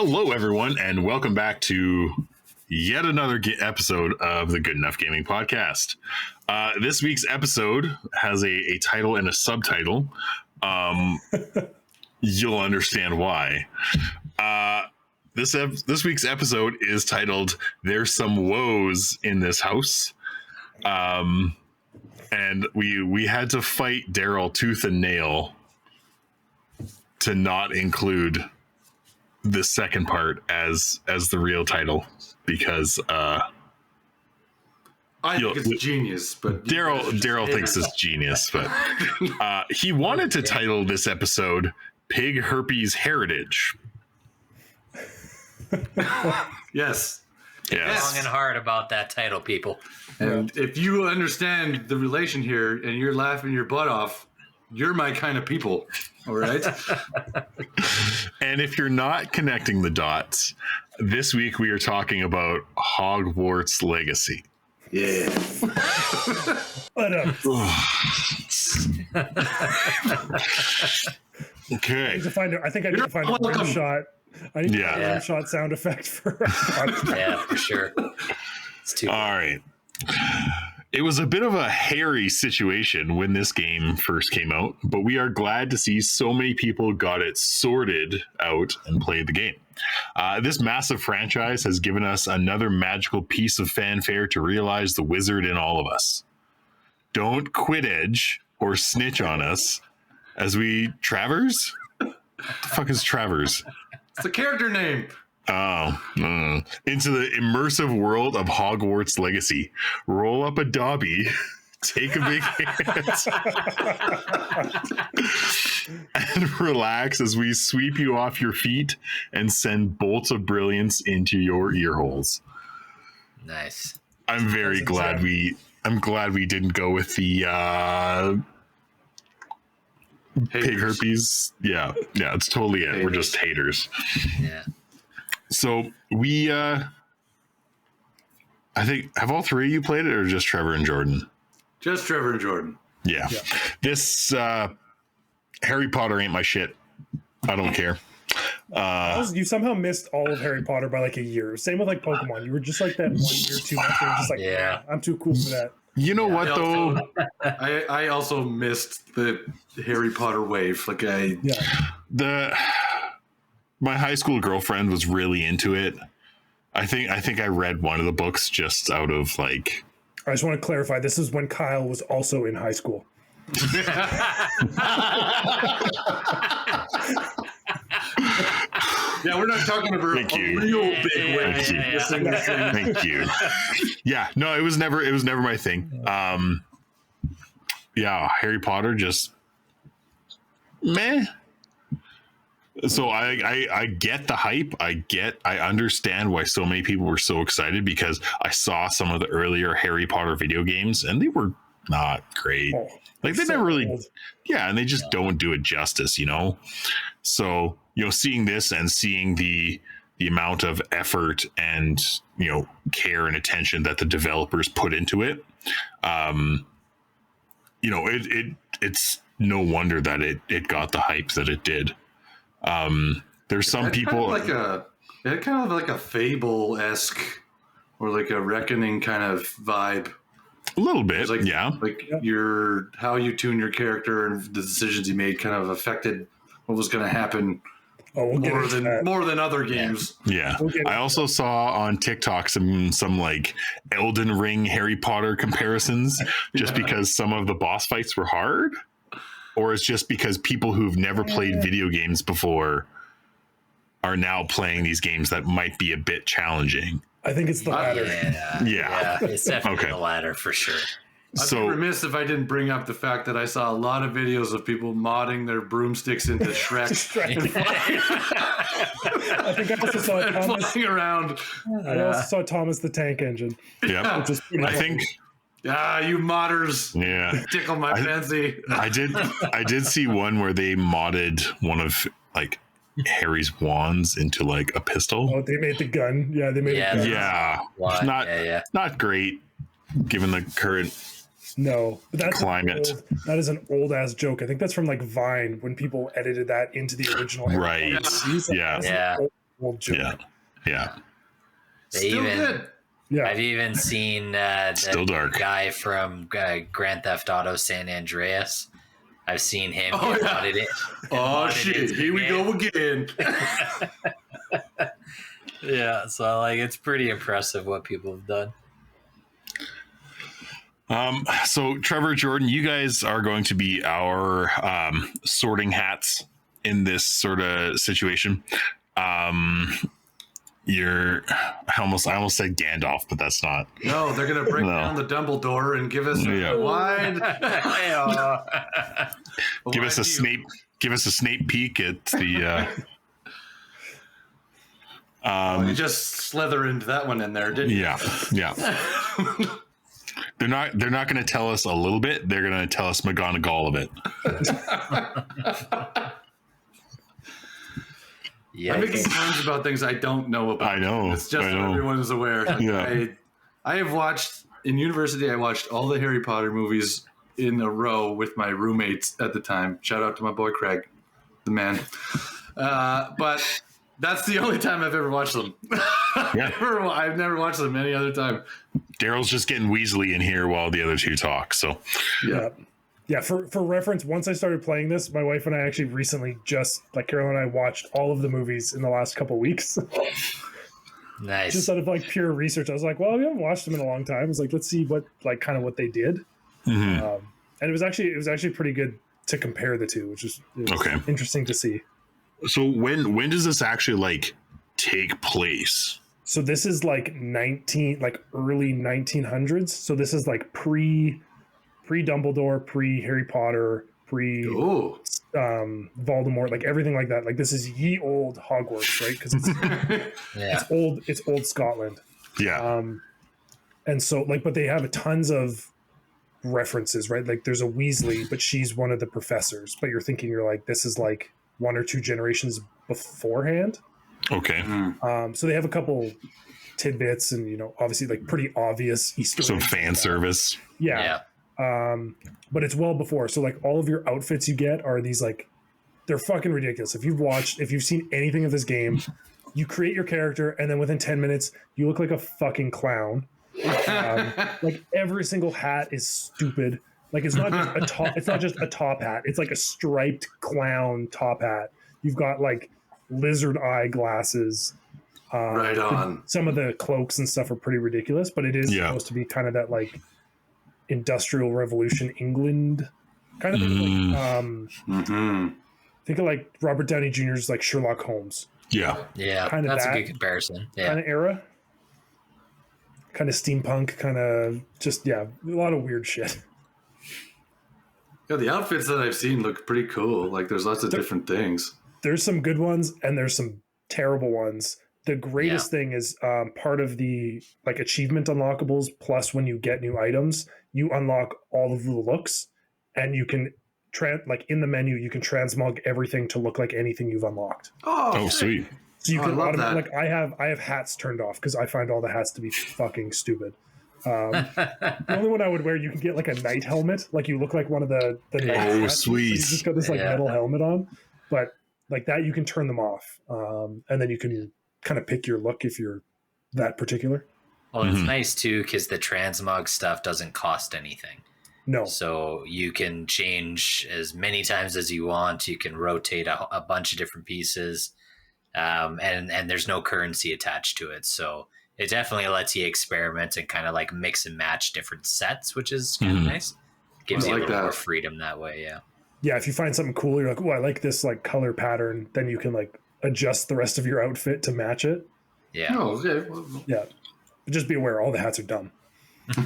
Hello, everyone, and welcome back to yet another episode of the Good Enough Gaming Podcast. This week's episode has a title and a subtitle. You'll understand why. This week's episode is titled "There's Some Woes in This House," and we had to fight Daryl tooth and nail to not include the second part as the real title, because I think it's genius, but Daryl thinks it's genius, but he wanted to title this episode "Pig Herpes Heritage." Yes. Long and hard about that title, people. And if you understand the relation here and you're laughing your butt off, you're my kind of people. All right. And if you're not connecting the dots, this week we are talking about Hogwarts Legacy. Yeah. Okay. I need to find a rim shot. I need a rim shot sound effect for. Yeah, for sure. It's too. All right. It was a bit of a hairy situation when this game first came out, but we are glad to see so many people got it sorted out and played the game. This massive franchise has given us another magical piece of fanfare to realize the wizard in all of us. Don't quit edge or snitch on us as we... Travers? What the fuck is Travers? It's a character name. Into the immersive world of Hogwarts Legacy. Roll up a Dobby, take a big hit, and relax as we sweep you off your feet and send bolts of brilliance into your ear holes. Nice. I'm glad we didn't go with the pig herpes. Yeah, it's totally it. Haters. We're just haters. Yeah. So we, I think, have all three of you played it, or just Trevor and Jordan? Just Trevor and Jordan. Yeah. This Harry Potter ain't my shit. I don't care. You somehow missed all of Harry Potter by like a year. Same with like Pokemon. You were just like that 1 year too much. You were just like, yeah, I'm too cool for that. You know what though? I also missed the Harry Potter wave. Like my high school girlfriend was really into it. I think I read one of the books just out of like. I just want to clarify. This is when Kyle was also in high school. Yeah, we're not talking about a real big wave. Thank you. Yeah, no, it was never my thing. Harry Potter just meh. So I get the hype. I understand why so many people were so excited, because I saw some of the earlier Harry Potter video games and they were not great. Like they never really, and they just don't do it justice, you know? So, seeing this and seeing the amount of effort and, care and attention that the developers put into it, it's no wonder that it got the hype that it did. There's some people kind of like a Fable-esque or like a Reckoning kind of vibe. A little bit, like how you tune your character and the decisions you made kind of affected what was going to happen more than other games. Yeah. I also saw on TikTok some like Elden Ring Harry Potter comparisons, just because some of the boss fights were hard, or it's just because people who've never played video games before are now playing these games that might be a bit challenging. I think it's the latter. Yeah. It's definitely the latter for sure. I'd be remiss if I didn't bring up the fact that I saw a lot of videos of people modding their broomsticks into Shrek. I think I also saw Thomas flying around. I also saw Thomas the Tank Engine. Yeah, I think. You modders. Yeah, tickle my fancy. I did see one where they modded one of like Harry's wands into like a pistol. Oh, they made the gun. Yeah, they made it. Yeah. Not great given the current No, but that's climate. That is an old ass joke. I think that's from like Vine when people edited that into the original. Right. Yeah. will joke. Yeah. Still good. Yeah. I've even seen Still dark. guy from Grand Theft Auto San Andreas. I've seen him. Oh, yeah. Modded it. Oh shit! Here we go again. Yeah, so like it's pretty impressive what people have done. So Trevor, Jordan, you guys are going to be our sorting hats in this sort of situation. I almost said Gandalf, but that's not. No, they're gonna break down the Dumbledore and give us a wide. Give us a Snape. Give us a Snape peek at the. You just slither into that one in there, didn't you? Yeah. They're not going to tell us a little bit. They're going to tell us McGonagall all of it. Yeah, I'm making claims about things I don't know about. I know. It's just so everyone is aware. Like, I have watched in university. I watched all the Harry Potter movies in a row with my roommates at the time. Shout out to my boy Craig, the man. But that's the only time I've ever watched them. I've never watched them any other time. Daryl's just getting Weasley in here while the other two talk. So yeah. For reference, once I started playing this, my wife and I actually recently like Carol and I watched all of the movies in the last couple of weeks. Nice. Just out of like pure research, I was like, well, we haven't watched them in a long time. I was like, let's see what they did. And it was actually pretty good to compare the two, which is interesting to see. So when does this actually like take place? So this is like early 1900s. So this is like pre Dumbledore, pre Harry Potter, pre Voldemort, like everything like that. Like this is ye old Hogwarts, right? Because it's old Scotland. Yeah. And so like, but they have tons of references, right? Like there's a Weasley, but she's one of the professors. But you're like, this is like one or two generations beforehand. Okay. So they have a couple tidbits and obviously like pretty obvious Easter eggs. Some fan service. Yeah. But it's well before. So like all of your outfits you get are these like, they're fucking ridiculous. If you've seen anything of this game, you create your character and then within 10 minutes you look like a fucking clown. Like every single hat is stupid. Like it's not just a top hat. It's like a striped clown top hat. You've got like lizard eye glasses. Right on. Some of the cloaks and stuff are pretty ridiculous, but it is supposed to be kind of that like Industrial Revolution England kind of thing. Like, think of like Robert Downey Jr.'s like Sherlock Holmes. Yeah, kind of that's a good comparison. Yeah, kind of era, kind of steampunk, kind of just a lot of weird shit. Yeah, the outfits that I've seen look pretty cool. Like there's lots of different things. There's some good ones and there's some terrible ones. The greatest thing is part of the like achievement unlockables. Plus, when you get new items, you unlock all of the looks, and you can like in the menu you can transmog everything to look like anything you've unlocked. Oh, sweet! So you can automatically like I have hats turned off because I find all the hats to be fucking stupid. The only one I would wear, you can get like a knight helmet, like you look like one of the knights. Sweet! So you just got this like metal helmet on, but like that you can turn them off, and then you can kind of pick your look if you're that particular. Well, it's nice too because the transmog stuff doesn't cost anything. No. So you can change as many times as you want. You can rotate a bunch of different pieces, and there's no currency attached to it. So it definitely lets you experiment and kind of like mix and match different sets, which is kind of nice. Gives you a little more freedom that way. Yeah. Yeah. If you find something cool, you're like, oh, I like this like color pattern. Then you can like adjust the rest of your outfit to match it. Yeah. Oh, okay. Yeah. But just be aware, all the hats are dumb. To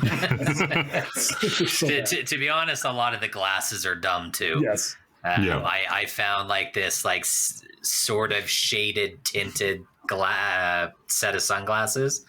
be honest, a lot of the glasses are dumb too. Yes. I found like this like sort of shaded tinted set of sunglasses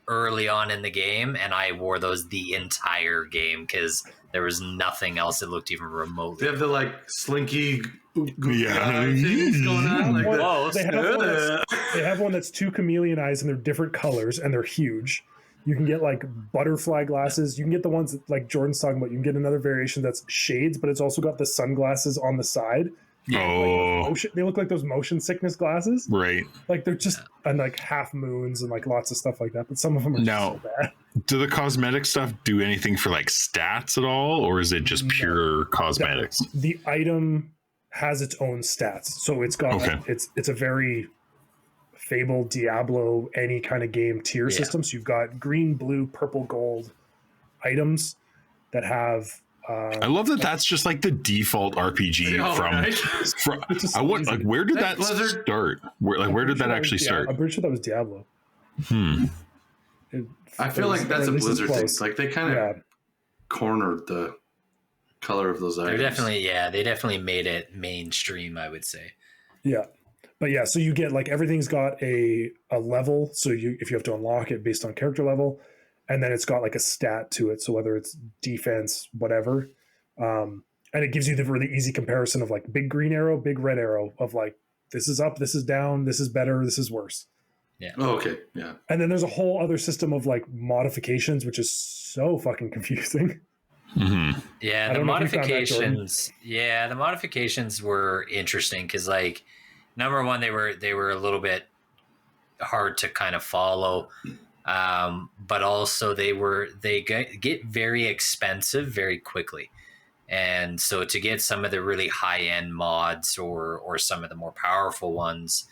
early on in the game, and I wore those the entire game because there was nothing else that looked even remotely. They have the like slinky things going on. Like they have one that's two chameleon eyes and they're different colors and they're huge. You can get like butterfly glasses. You can get the ones that like Jordan's talking about. You can get another variation that's shades, but it's also got the sunglasses on the side. Oh, They look like those motion sickness glasses. right. Like they're just and like half moons and like lots of stuff like that. But some of them are Now, so bad. do the cosmetic stuff do anything for like stats at all, or is it just pure cosmetics? The item has its own stats, so it's got it's a very Fable, Diablo, any kind of game tier system. So you've got green, blue, purple, gold items that have. I love that. That's just like the default RPG where did that start? Where did that actually start? I'm pretty sure that was Diablo. I feel like that's a Blizzard thing. Like they kind of cornered the color of those items. They definitely made it mainstream, I would say. Yeah. But yeah, so you get like everything's got a level. So if you have to unlock it based on character level, and then it's got like a stat to it. So whether it's defense, whatever. And it gives you the really easy comparison of like big green arrow, big red arrow of like, this is up, this is down, this is better, this is worse. Yeah. Oh, okay. Yeah. And then there's a whole other system of like modifications, which is so fucking confusing. Mm-hmm. Yeah. The modifications were interesting because like, number one, they were a little bit hard to kind of follow. But also they get very expensive very quickly. And so to get some of the really high end mods or some of the more powerful ones,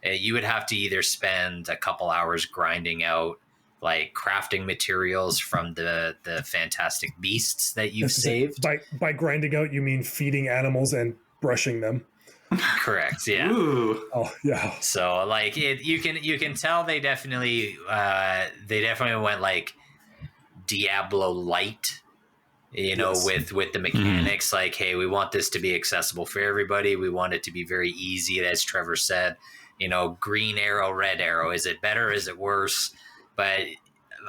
you would have to either spend a couple hours grinding out like crafting materials from the fantastic beasts that you've saved. By grinding out, you mean feeding animals and brushing them. Correct. Yeah. Ooh. Oh yeah. So like you can tell they definitely went like Diablo light, with the mechanics. Like, hey, we want this to be accessible for everybody. We want it to be very easy, as Trevor said. Green arrow, red arrow. Is it better? Is it worse? But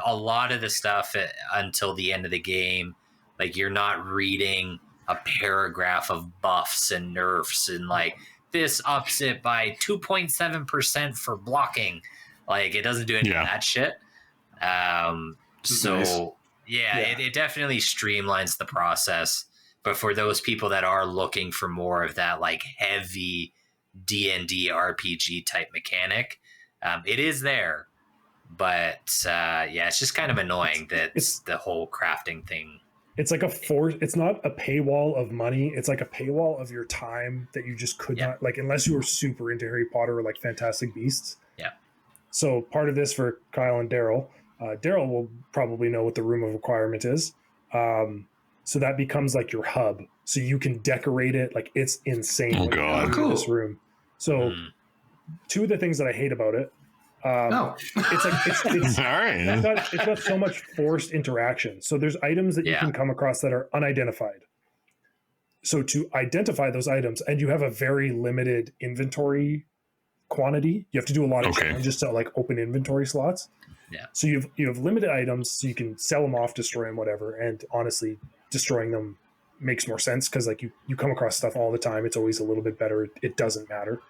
a lot of the stuff until the end of the game, like you're not reading a paragraph of buffs and nerfs and like this ups it by 2.7% for blocking. Like it doesn't do any of that shit. It definitely streamlines the process. But for those people that are looking for more of that like heavy D&D RPG type mechanic, it is there. But it's just kind of annoying that it's the whole crafting thing. It's like it's not a paywall of money. It's like a paywall of your time that you just could not, like, unless you were super into Harry Potter or like Fantastic Beasts. Yeah. So part of this for Kyle and Daryl, Daryl will probably know what the Room of Requirement is. So that becomes like your hub. So you can decorate it. Like it's insane. Oh, God. Cool. This room. So two of the things that I hate about it, it's like it's all right. It's got so much forced interaction. So there's items that you can come across that are unidentified. So to identify those items, and you have a very limited inventory quantity, you have to do a lot of challenges to like open inventory slots. Yeah. So you have limited items, so you can sell them off, destroy them, whatever. And honestly, destroying them makes more sense because like you come across stuff all the time. It's always a little bit better. It doesn't matter.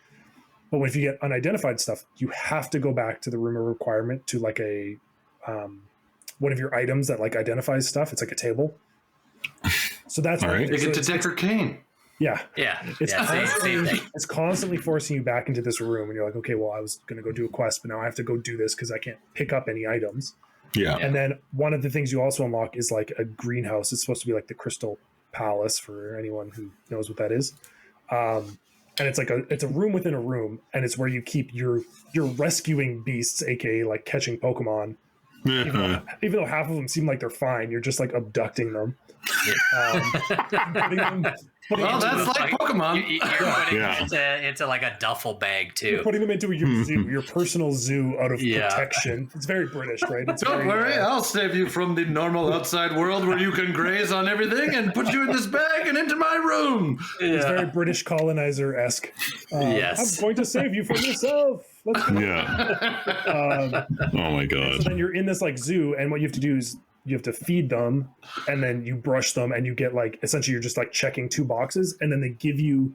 But if you get unidentified stuff, you have to go back to the Room of Requirement to like a one of your items that like identifies stuff. It's like a table. So that's all right. You get Detector Kane. Yeah. Yeah. It's constantly forcing you back into this room, and you're like, okay, well, I was going to go do a quest, but now I have to go do this because I can't pick up any items. Yeah. And then one of the things you also unlock is like a greenhouse. It's supposed to be like the Crystal Palace for anyone who knows what that is. And it's like it's a room within a room, and it's where you keep your rescuing beasts, aka like catching Pokemon. Even though half of them seem like they're fine, you're just like abducting them. Well, that's like Pokemon. You're putting into like a duffel bag too. You're putting them into your zoo, your personal zoo out of protection. It's very British, right? Don't worry, I'll save you from the normal outside world where you can graze on everything and put you in this bag and into my room. It's very British colonizer-esque. Yes. I'm going to save you from yourself. Let's go. Yeah. Oh my God. So then you're in this like zoo, and what you have to do is you have to feed them, and then you brush them, and you get like essentially you're just like checking two boxes, and then they give you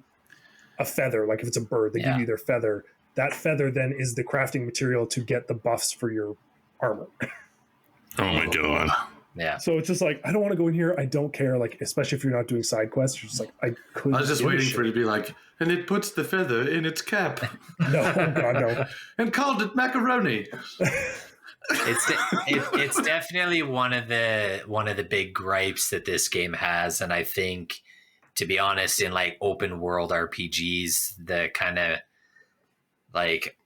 a feather. Like if it's a bird, they give you their feather. That feather then is the crafting material to get the buffs for your armor. Oh my God. Yeah. So it's just like, I don't want to go in here. I don't care. Like, especially if you're not doing side quests, you're just like, I couldn't. I was just waiting for it to be like, and it puts the feather in its cap. No, God, no. And called it macaroni. It's definitely one of the big gripes that this game has, and I think, to be honest, in like open world RPGs, the kind of like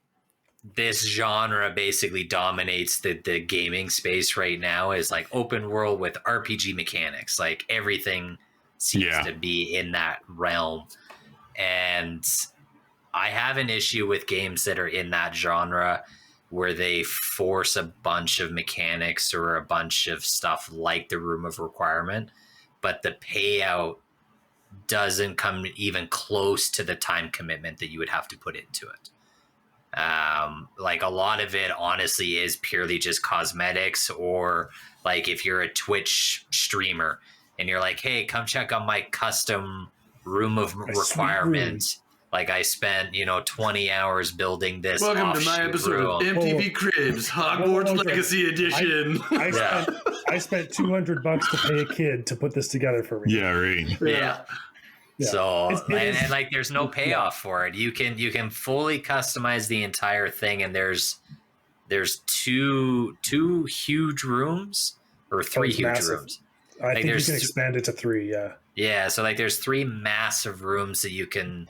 this genre basically dominates the gaming space right now, is like open world with RPG mechanics. Like everything seems to be in that realm. And I have an issue with games that are in that genre where they force a bunch of mechanics or a bunch of stuff like the Room of Requirement, but the payout doesn't come even close to the time commitment that you would have to put into it. Like a lot of it honestly is purely just cosmetics, or like if you're a Twitch streamer and you're like, hey, come check out my custom Room of Requirement. Like I spent, 20 hours building this. Welcome to my episode of MTV Cribs, Hogwarts Legacy Edition. I spent $200 to pay a kid to put this together for me. Yeah, right. Yeah. So and like there's no payoff for it. You can fully customize the entire thing, and there's two huge rooms or three huge rooms. I think you can expand it to 3. Yeah. Yeah. So like there's 3 massive rooms that you can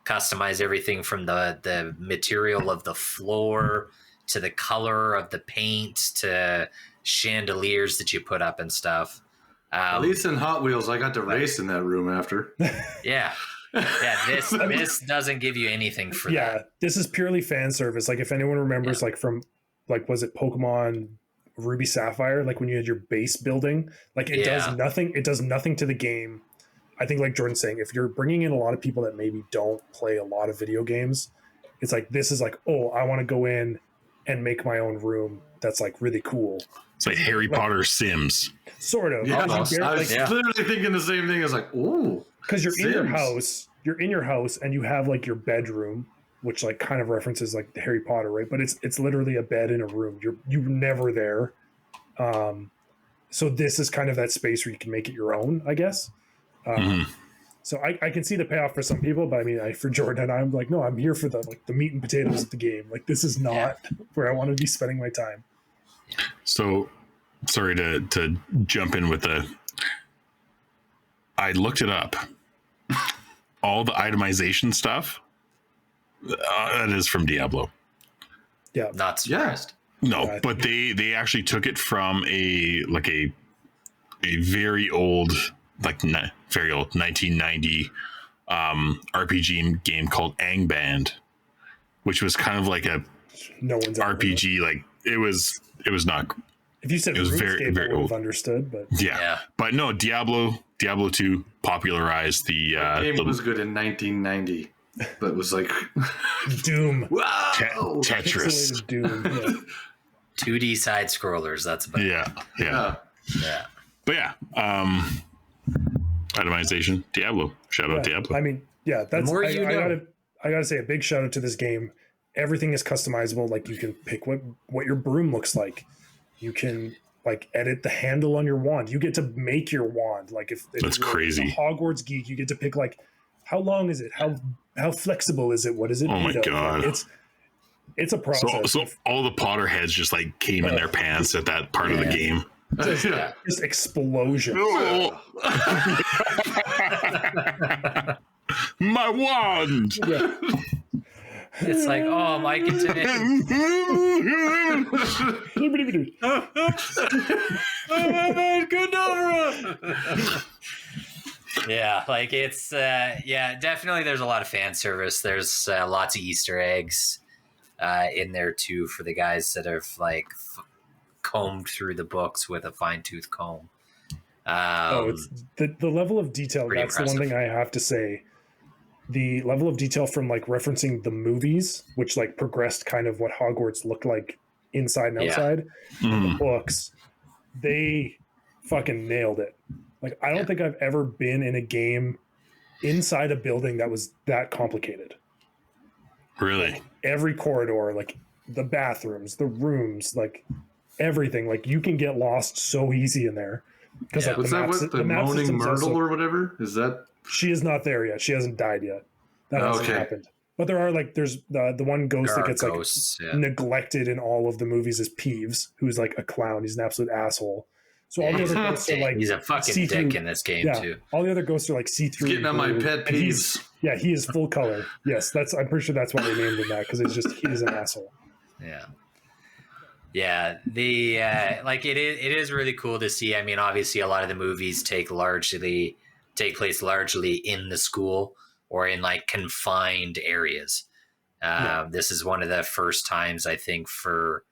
customize everything from the material of the floor to the color of the paint to chandeliers that you put up and stuff. At least in Hot Wheels, I got to race in that room after. Yeah. This doesn't give you anything for that. Yeah, this is purely fan service. Like if anyone remembers, like from, like, was it Pokemon Ruby Sapphire? Like when you had your base building, like it does nothing. It does nothing to the game. I think, like Jordan's saying, if you're bringing in a lot of people that maybe don't play a lot of video games, it's like, this is like, oh, I want to go in and make my own room. That's like really cool. It's like Harry Potter Sims. Sort of. Yeah, I was literally thinking the same thing. I was like, ooh. Because you're in your house and you have like your bedroom, which like kind of references like the Harry Potter, right? But it's literally a bed in a room. You're never there. So this is kind of that space where you can make it your own, I guess. So I can see the payoff for some people, but I mean, for Jordan and I'm like, no, I'm here for the meat and potatoes of the game. Like this is not where I want to be spending my time. So sorry to jump in with I looked it up. All the itemization stuff, that is from Diablo. Yeah. Not surprised. No, but they actually took it from a very old, very old 1990 RPG game called Angband, which was kind of like a RPG. Like it was not. If you said it was very, very old, understood, but but no, Diablo 2 popularized the game was good in 1990, but was like Doom. Wow, Tetris, Doom. Yeah. 2D side scrollers. That's about yeah. But itemization, Diablo. Shout out Diablo. I mean, that's I gotta say a big shout out to this game. Everything is customizable. Like you can pick what your broom looks like. You can like edit the handle on your wand. You get to make your wand. Like if that's crazy. A Hogwarts geek, you get to pick like how long is it? How flexible is it? What is it? Oh my god! It's a process. So all the Potterheads just like came in their pants at that part of the game. Just explosion. My wand. Yeah. It's like, oh, my Yeah, like it's definitely there's a lot of fan service. There's lots of Easter eggs in there too for the guys that have like combed through the books with a fine-tooth comb. It's the level of detail. That's impressive. The one thing I have to say. The level of detail from like referencing the movies, which like progressed kind of what Hogwarts looked like inside and outside, the books, they fucking nailed it. Like I don't think I've ever been in a game inside a building that was that complicated. Really? Like, every corridor, like the bathrooms, the rooms, like everything. Like you can get lost so easy in there because like What's that? What the map moaning system's myrtle also- or whatever? Is that? She is not there yet. She hasn't died yet. That hasn't happened. But there are like there's the one ghost that gets ghosts, like neglected in all of the movies is Peeves, who's like a clown. He's an absolute asshole. So all the other ghosts are like he's a fucking see-through. dick in this game too. All the other ghosts are like see-through. Getting on my pet peeves. Yeah, he is full color. Yes, I'm pretty sure that's why they named him that because it's just he's an asshole. Yeah. The like it is really cool to see. I mean, obviously, a lot of the movies take place largely in the school or in like confined areas. This is one of the first times I think for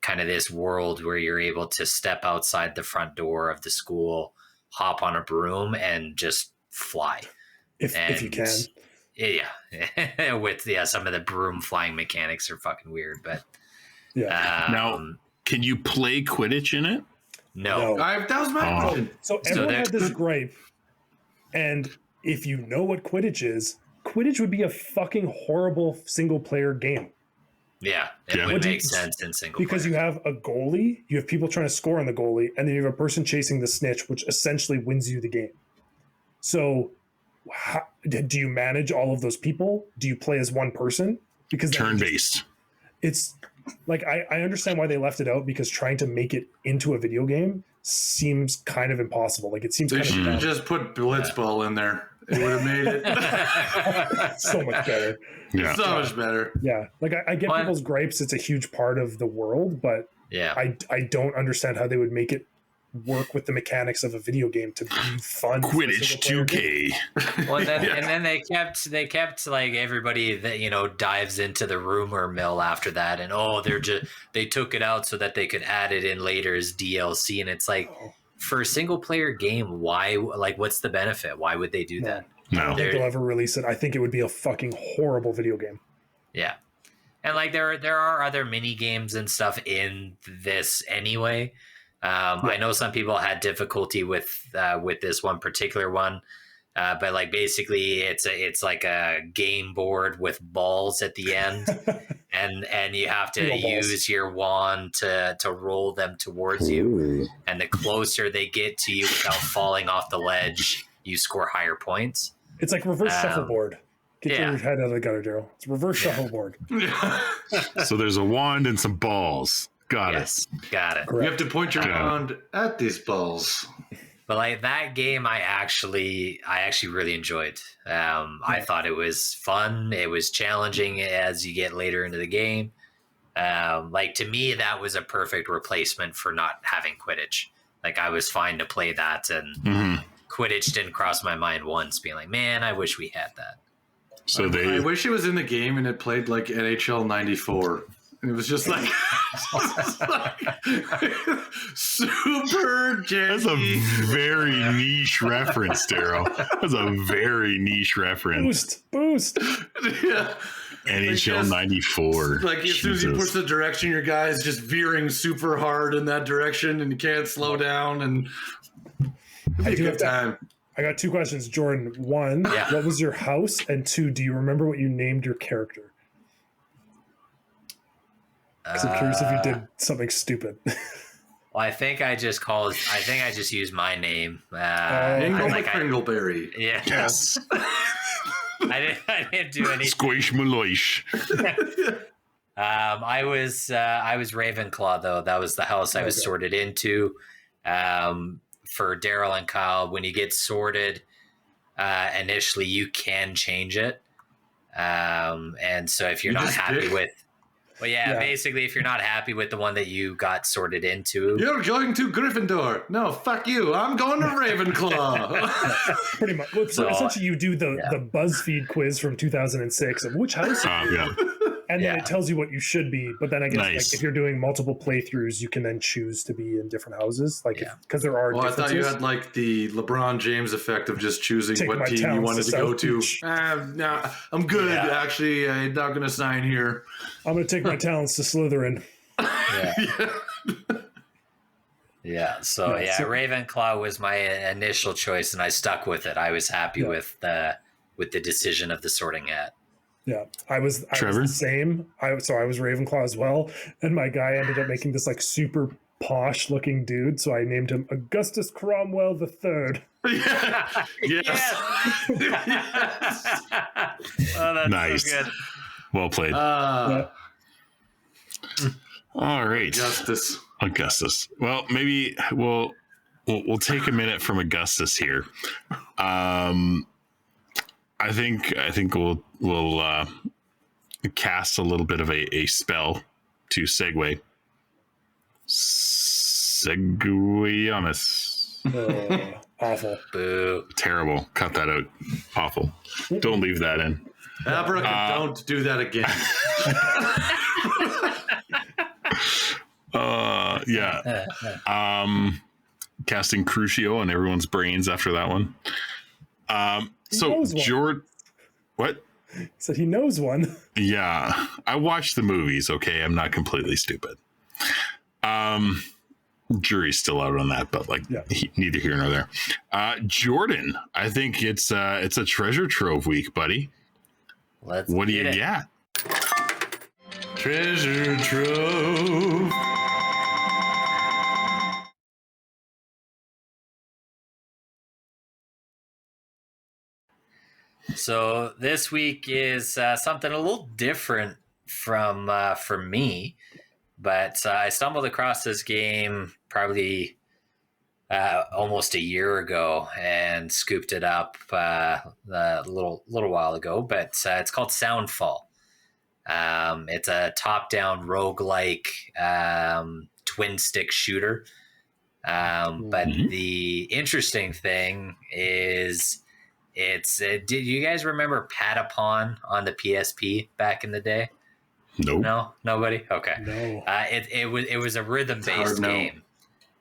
kind of this world where you're able to step outside the front door of the school, hop on a broom, and just fly. If you can. Yeah. With some of the broom flying mechanics are fucking weird, but now can you play Quidditch in it? No. That was my question. So everyone had this gripe, and if you know what Quidditch is, Quidditch would be a fucking horrible single player game. Yeah, it would make sense in single because player. you have a goalie, you have people trying to score on the goalie, and then you have a person chasing the snitch, which essentially wins you the game. So, do you manage all of those people? Do you play as one person? Because turn-based. It's like I understand why they left it out because trying to make it into a video game seems kind of impossible. Like it seems they kind should of have just put Blitzball in there. It would have made it so much better. Yeah, so much better. Yeah, like I get people's gripes. It's a huge part of the world, but I don't understand how they would make it work with the mechanics of a video game to be fun. Quidditch 2K. Well, and then they kept like everybody that dives into the rumor mill after that, and they took it out so that they could add it in later as DLC, and it's like for a single player game, why? Like, what's the benefit? Why would they do that? I don't think they'll ever release it. I think it would be a fucking horrible video game. Yeah. And like there are other mini games and stuff in this anyway. I know some people had difficulty with this one particular one, but like basically it's like a game board with balls at the end, and you have to use your wand to roll them towards you, and the closer they get to you without falling off the ledge, you score higher points. It's like reverse shuffleboard. Get your head out of the gutter, Daryl. It's reverse shuffleboard. So there's a wand and some balls. Got it. Correct. You have to point your wand at these balls. But like that game, I actually really enjoyed. I thought it was fun. It was challenging as you get later into the game. Like to me, that was a perfect replacement for not having Quidditch. Like I was fine to play that, and Quidditch didn't cross my mind once. Being like, man, I wish we had that. So I wish it was in the game and it played like NHL '94. And it was just like, super janky. That's a very niche reference, Daryl. That's a very niche reference. Boost. Yeah. NHL '94. Like as soon as you push the direction, your guy is just veering super hard in that direction, and you can't slow down. And it'd be a good time. I got two questions, Jordan. One, what was your house? And two, do you remember what you named your character? Because I'm curious if you did something stupid. Well, I think I just used my name. Kringleberry. Yeah. Yes. I didn't do anything. Squish Maloish. I was Ravenclaw though. That was the house I was sorted into. For Daryl and Kyle, when you get sorted, initially you can change it. And so if you're not happy with, basically if you're not happy with the one that you got sorted into, you're going to Gryffindor. No, fuck you. I'm going to Ravenclaw. Pretty much. Well, so essentially, you do the BuzzFeed quiz from 2006 of which house. And then it tells you what you should be. But then I guess like, if you're doing multiple playthroughs, you can then choose to be in different houses. Like, because there are differences. I thought you had like the LeBron James effect of just choosing what team you wanted to go to. No, I'm good. Actually, I'm not going to sign here. I'm going to take my talents to Slytherin. So Ravenclaw was my initial choice, and I stuck with it. I was happy with the decision of the Sorting Hat. Yeah, I was Trevor? the same. So I was Ravenclaw as well, and my guy ended up making this like super posh looking dude. So I named him Augustus Cromwell the Third. Yeah. Yes. Oh, that's Nice. so good. Well played. Yeah. All right, Augustus. Well, maybe we'll take a minute from Augustus here. I think we'll cast a little bit of a spell to segue. Seguiamus. Awful. Boo. Terrible. Cut that out. Awful. Don't leave that in. Abraca, don't do that again. Yeah. Casting Crucio on everyone's brains after that one. So Jordan, what? So he knows one. Yeah, I watched the movies. Okay, I'm not completely stupid. Jury's still out on that, but like, neither here nor there. Jordan, I think it's a treasure trove week, buddy. What do you got? Treasure trove. So this week is something a little different from for me, but I stumbled across this game probably almost a year ago and scooped it up a little while ago. But it's called Soundfall. It's a top-down roguelike twin stick shooter. But the interesting thing is, did you guys remember Patapon on the PSP back in the day? Nope. No, nobody. Okay. No. It was a rhythm-based game.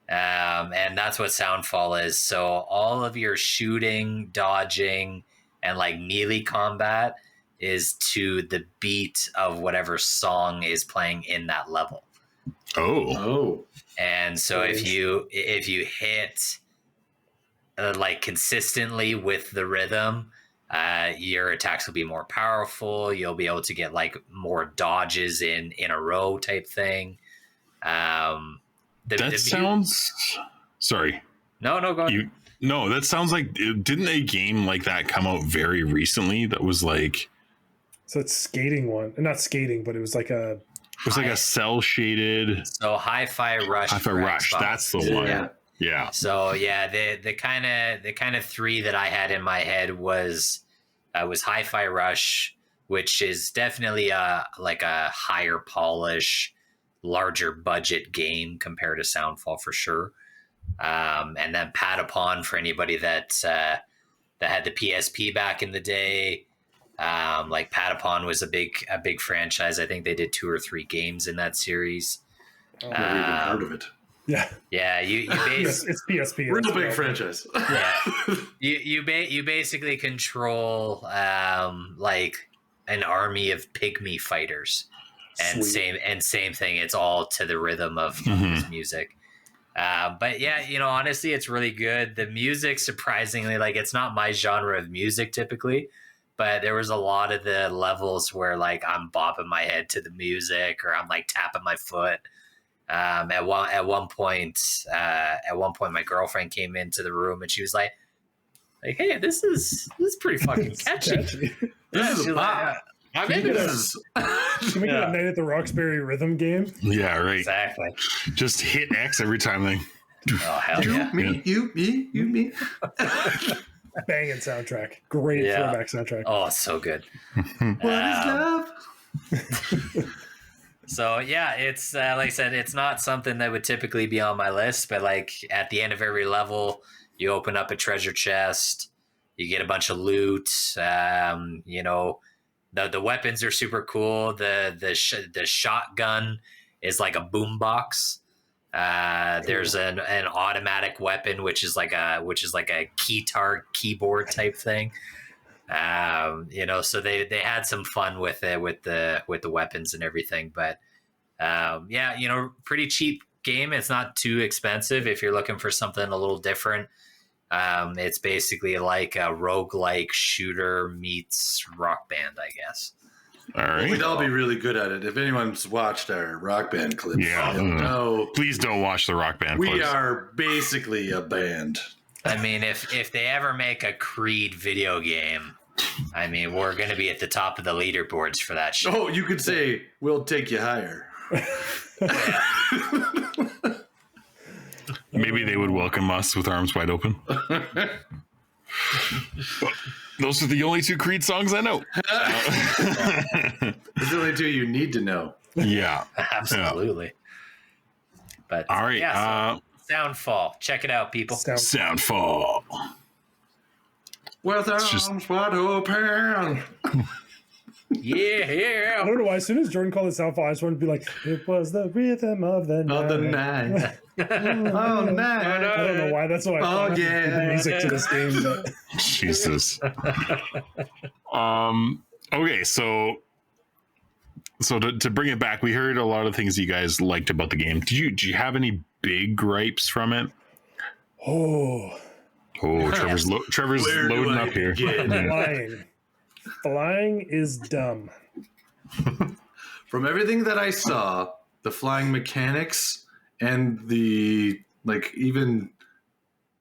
And that's what Soundfall is. So all of your shooting, dodging, and like melee combat is to the beat of whatever song is playing in that level. Oh. And so if you hit like consistently with the rhythm, your attacks will be more powerful. You'll be able to get like more dodges in a row type thing. Sounds. Sorry. No, go ahead. No, that sounds like, didn't a game like that come out very recently? That was like. So it's skating one, not skating, but it was like a. It was like a cell shaded. So Hi-Fi Rush. Hi-Fi Rush. That's the one. Yeah. So yeah, the kind of three that I had in my head was Hi-Fi Rush, which is definitely like a higher polish, larger budget game compared to Soundfall for sure. And then Patapon for anybody that had the PSP back in the day. Like Patapon was a big franchise. I think they did 2 or 3 games in that series. I've never even heard of it. Yeah. You it's PSP. Real big franchise. Yeah. You basically control like an army of pygmy fighters, and same thing. It's all to the rhythm of his music. But yeah, honestly, it's really good. The music, surprisingly, like it's not my genre of music typically, but there was a lot of the levels where like I'm bopping my head to the music or I'm like tapping my foot. At one point, my girlfriend came into the room and she was like, "Hey, this is pretty fucking catchy. This is a bop. Can we get a Night at the Roxbury rhythm game? Yeah, right. Exactly. Just hit X every time they. Oh hell yeah! Me, you, me. Banging soundtrack. Great throwback soundtrack. Oh, so good. What is love? So yeah, it's like I said, it's not something that would typically be on my list, but like at the end of every level, you open up a treasure chest, you get a bunch of loot. The weapons are super cool. The shotgun is like a boombox. There's an automatic weapon which is like a keytar keyboard type thing. So they had some fun with it with the weapons and everything, but pretty cheap game. It's not too expensive if you're looking for something a little different. It's basically like a roguelike shooter meets Rock Band, I guess. All right. We'd all be really good at it. If anyone's watched our Rock Band clips, no, please don't watch the Rock Band clips. We are basically a band. I mean, if they ever make a Creed video game, I mean, we're going to be at the top of the leaderboards for that shit. Oh, you could say, we'll take you higher. Maybe they would welcome us with arms wide open. Those are the only 2 Creed songs I know. There's only 2 you need to know. Yeah. Absolutely. Yeah. But all right. Yeah, so Soundfall. Check it out, people. Soundfall. With arms wide open. Yeah. I don't know why. As soon as Jordan called it Soundfall, I just wanted to be like, it was the rhythm of the night. Of the night. Oh, night. I don't know why. That's what I thought. The music to this game. But. Jesus. Okay, so to bring it back, we heard a lot of things you guys liked about the game. Do you have any big gripes from it? Trevor's loading up here. Flying is dumb. From everything that I saw, the flying mechanics and the even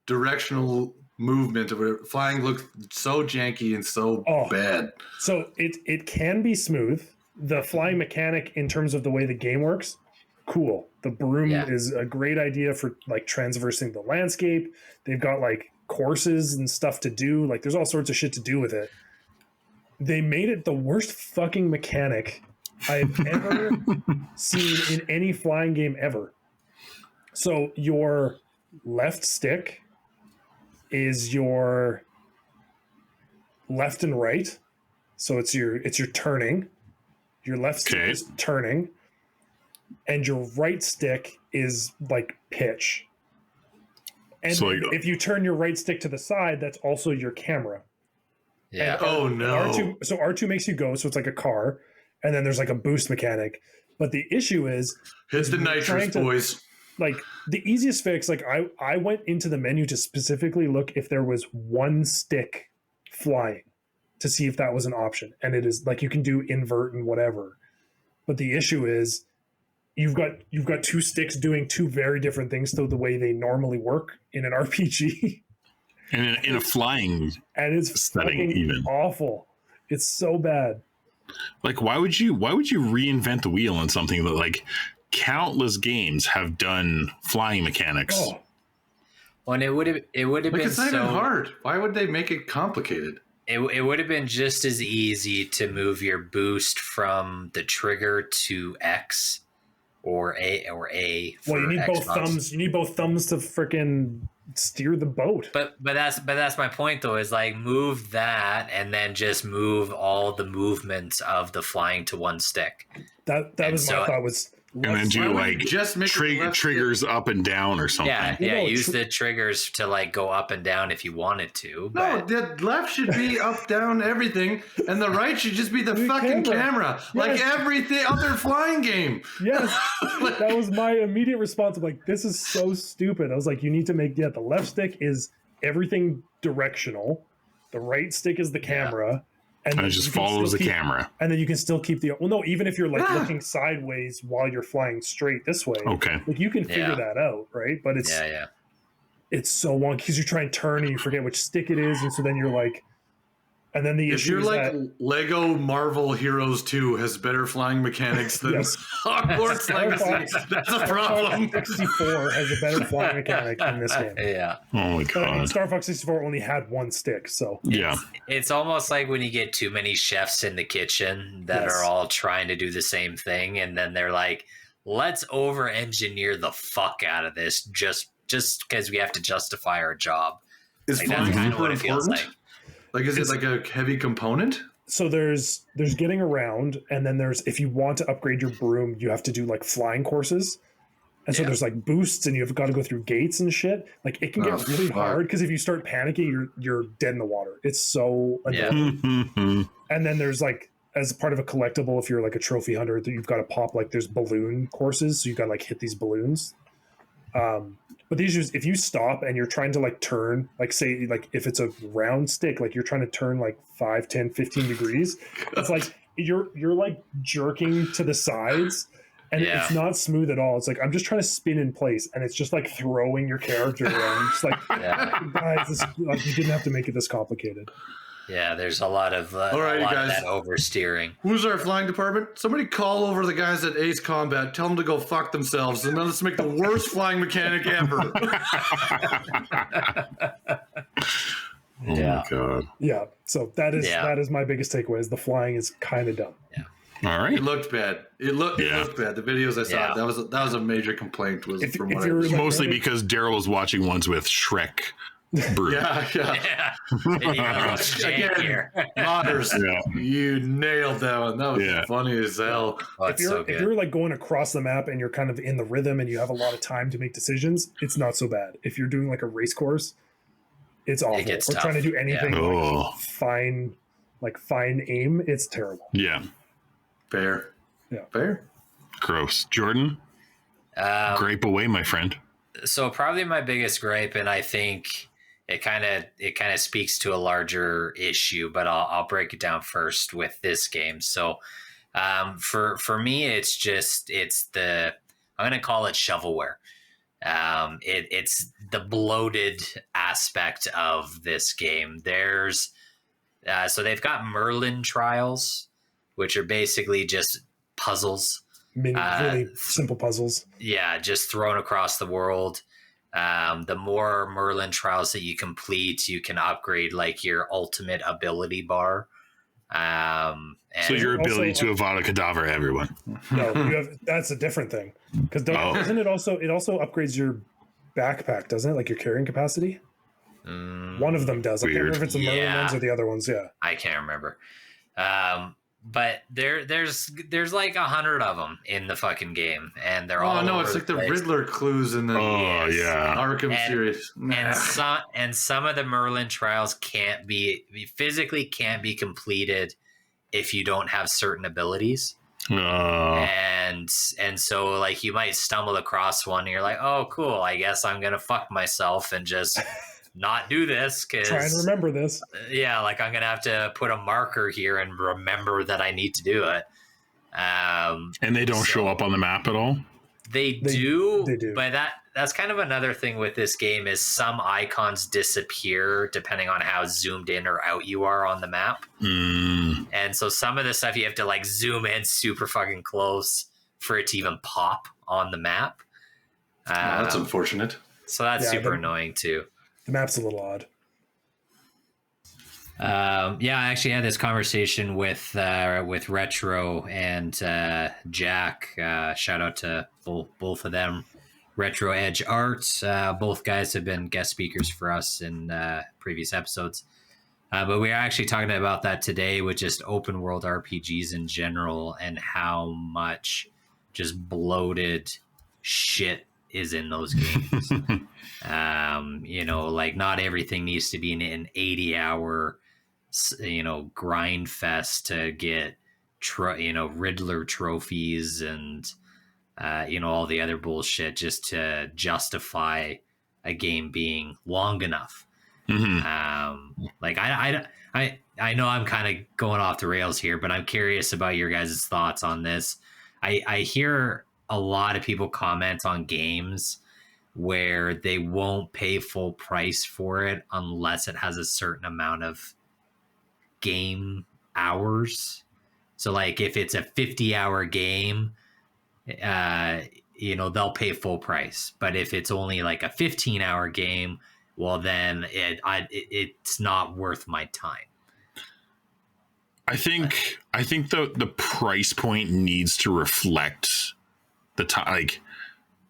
directional movement of it, flying looked so janky and so bad. So it can be smooth. The flying mechanic in terms of the way the game works, cool. The broom is a great idea for transversing the landscape. They've got courses and stuff to do. There's all sorts of shit to do with it. They made it the worst fucking mechanic I've ever seen in any flying game ever. So your left stick is your left and right. So it's your turning. Your left stick is turning. And your right stick is pitch. And so if you turn your right stick to the side, that's also your camera. Yeah. R2, so R2 makes you go, so it's like a car, and then there's a boost mechanic. But the issue is hit the nitrous, boys. The easiest fix, I went into the menu to specifically look if there was one stick flying to see if that was an option. And it is you can do invert and whatever. But the issue is you've got 2 sticks doing 2 very different things to the way they normally work in an RPG. And in a flying and it's setting, even awful. It's so bad. Why would you reinvent the wheel on something that countless games have done flying mechanics? Well, and it would have been it's not even hard. Why would they make it complicated? It would have been just as easy to move your boost from the trigger to X or A. Well, you need Xbox. both thumbs. You need both thumbs to frickin' steer the boat. But that's my point though, is move that and then just move all the movements of the flying to one stick. That was my thought was. And then do just make triggers up and down or something. Yeah. Use the triggers to go up and down if you wanted to. No, the left should be up, down, everything, and the right should just be the fucking camera. Like everything other flying game. Yes, that was my immediate response. I'm this is so stupid. I was you need to make the left stick is everything directional, the right stick is the camera. And it just follows the camera. And then you can still keep even if you're looking sideways while you're flying straight this way. Okay. You can figure that out, right? But it's it's so wonky because you try and turn and you forget which stick it is, and so then you're and then the issue is that Lego Marvel Heroes 2 has better flying mechanics than Hogwarts Legacy, that's a problem. Star Fox 64 has a better flying mechanic in this game. Yeah. Oh my god. Star Fox 64 only had one stick, so it's almost like when you get too many chefs in the kitchen that are all trying to do the same thing, and then they're let's over-engineer the fuck out of this just because we have to justify our job. Is that's kind of what it feels like. Is it a heavy component? So there's getting around, and then there's if you want to upgrade your broom, you have to do flying courses. And so there's boosts, and you've got to go through gates and shit. It can get really hard because if you start panicking, you're dead in the water. It's so annoying. And then there's as part of a collectible, if you're a trophy hunter, you've got to pop there's balloon courses, so you've got to hit these balloons. But the issue is if you stop and you're trying to turn, if it's a round stick, you're trying to turn 5, 10, 15 degrees, it's you're like jerking to the sides, and it's not smooth at all. It's like I'm just trying to spin in place, and it's just like throwing your character around. Just like, guys, like you didn't have to make it this complicated. Yeah, there's a lot of all right, of guys. that oversteering. Who's our flying department? Somebody call over the guys at Ace Combat. Tell them to go fuck themselves, and then let's make the worst flying mechanic ever. Oh my god. Yeah. So that is my biggest takeaway. Is the flying is kind of dumb. Yeah. All right. It looked bad. It looked bad. The videos I saw, that was a major complaint. Was if from what you're I mostly because Daryl was watching ones with Shrek. Brew. Yeah. Again, Modders, you nailed that one. That was funny as hell. Oh, if you're like going across the map and you're kind of in the rhythm and you have a lot of time to make decisions, it's not so bad. If you're doing like a race course, it's awful. It or trying to do anything fine aim, it's terrible. Yeah. Fair. Yeah. Fair. Gross. Jordan, grape away, my friend. So probably my biggest gripe, and I think it kind of speaks to a larger issue, but I'll break it down first with this game. So for me, it's the, I'm going to call it shovelware. It's the bloated aspect of this game. There's so they've got Merlin trials, which are basically just puzzles. Really simple puzzles. Yeah, just thrown across the world. The more Merlin trials that you complete, you can upgrade like your ultimate ability bar. And so your ability to Avada Kedavra everyone. No, that's a different thing. Because doesn't it also upgrades your backpack, doesn't it? Like your carrying capacity? One of them does. I can't remember if it's the Merlin ones or the other ones. Yeah. I can't remember. But there's like 100 of them in the fucking game, and they're all. Oh no, it's like the Riddler clues in the Arkham series. And some of the Merlin trials can't be completed if you don't have certain abilities. And so like you might stumble across one, and you're like, oh cool, I guess I'm gonna fuck myself and just not do this, because try and remember this. Like I'm gonna have to put a marker here and remember that I need to do it. And they don't show up on the map at all. They do, but that's kind of another thing with this game is some icons disappear depending on how zoomed in or out you are on the map. And so some of the stuff you have to like zoom in super fucking close for it to even pop on the map. That's unfortunate. So that's super annoying too. The map's a little odd. I actually had this conversation with Retro and Jack. Shout out to both of them. Retro Edge Arts. Both guys have been guest speakers for us in previous episodes. But we are actually talking about that today with just open world RPGs in general and how much just bloated shit is in those games. Like not everything needs to be an 80-hour, grind fest to get, Riddler trophies and, all the other bullshit just to justify a game being long enough. I know I'm kind of going off the rails here, but I'm curious about your guys' thoughts on this. I hear a lot of people comment on games where they won't pay full price for it unless it has a certain amount of game hours. So like if it's a 50-hour game, they'll pay full price. But if it's only like a 15-hour game, well, then it's not worth my time. I think the price point needs to reflect the time. Like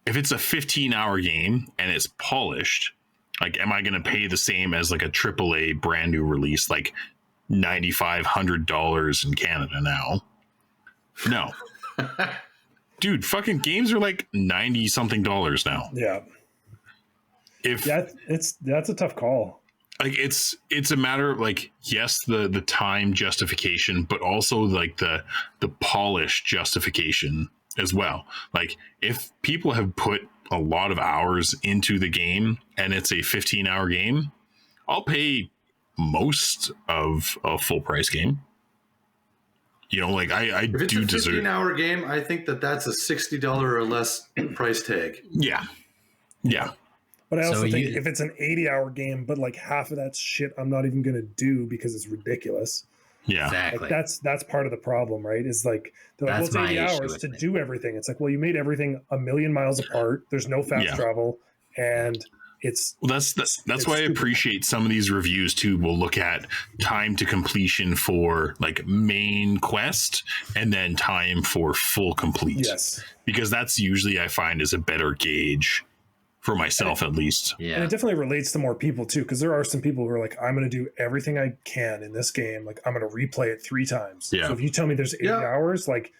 if it's a 15-hour game and it's polished, like am I going to pay the same as like a AAA brand new release, like $9,500 in Canada now? No. Dude, fucking games are like $90 something now. Yeah. That's a tough call. Like it's a matter of like, yes, the time justification, but also like the polished justification as well. Like if people have put a lot of hours into the game and it's a 15-hour game, I'll pay most of a full price game. You know, like I If it's do a deserve. 15-hour game, I think that's a $60 or less price tag. Yeah. Yeah. But I also So think you- if it's an 80-hour game, but like half of that shit I'm not even gonna do because it's ridiculous. Yeah. Exactly. Like that's part of the problem, right? Is like they're like, That's well, it's my 80 issue hours with to it. do everything. It's like, well, you made everything a million miles apart. There's no fast Yeah. travel, and it's Well, that's it's why I stupid. appreciate some of these reviews too. We'll look at time to completion for like main quest and then time for full complete. yes. Because that's usually I find is a better gauge for myself at least. And Yeah. it definitely relates to more people too, because there are some people who are like, I'm going to do everything I can in this game. Like, I'm going to replay it 3 times. Yeah. So if you tell me there's 80 Yeah. hours, like,